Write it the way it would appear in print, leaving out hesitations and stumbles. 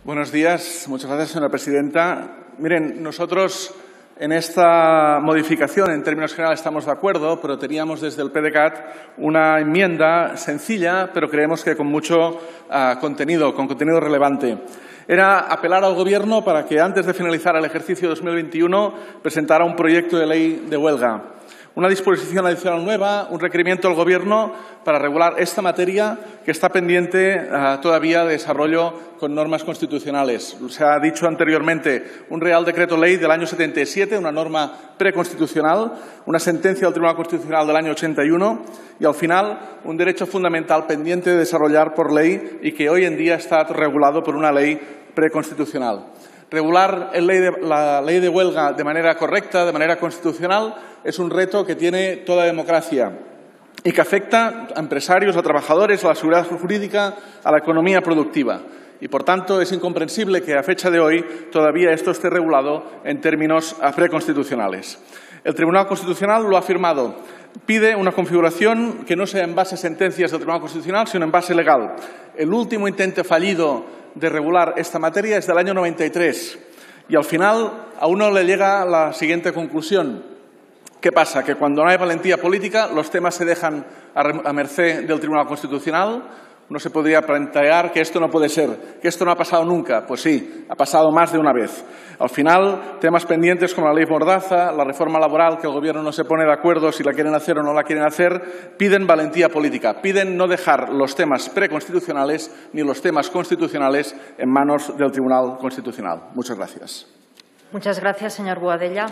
Buenos días. Muchas gracias, señora presidenta. Miren, nosotros en esta modificación, en términos generales, estamos de acuerdo, pero teníamos desde el PDeCAT una enmienda sencilla, pero creemos que con mucho contenido, con contenido relevante. Era apelar al Gobierno para que, antes de finalizar el ejercicio 2021, presentara un proyecto de ley de huelga. Una disposición adicional nueva, un requerimiento al Gobierno para regular esta materia que está pendiente todavía de desarrollo con normas constitucionales. Se ha dicho anteriormente un Real Decreto Ley del año 77, una norma preconstitucional, una sentencia del Tribunal Constitucional del año 81 y, al final, un derecho fundamental pendiente de desarrollar por ley y que hoy en día está regulado por una ley preconstitucional. Regular la ley de huelga de manera correcta, de manera constitucional, es un reto que tiene toda democracia y que afecta a empresarios, a trabajadores, a la seguridad jurídica, a la economía productiva. Y, por tanto, es incomprensible que a fecha de hoy todavía esto esté regulado en términos preconstitucionales. El Tribunal Constitucional lo ha afirmado. Pide una configuración que no sea en base a sentencias del Tribunal Constitucional, sino en base legal. El último intento fallido de regular esta materia es del año 93 y, al final, a uno le llega la siguiente conclusión. ¿Qué pasa? Que cuando no hay valentía política, los temas se dejan a merced del Tribunal Constitucional. Uno se podría plantear que esto no puede ser, que esto no ha pasado nunca. Pues sí, ha pasado más de una vez. Al final, temas pendientes como la ley Mordaza, la reforma laboral, que el Gobierno no se pone de acuerdo si la quieren hacer o no la quieren hacer, piden valentía política, piden no dejar los temas preconstitucionales ni los temas constitucionales en manos del Tribunal Constitucional. Muchas gracias. Muchas gracias, señor Boadella.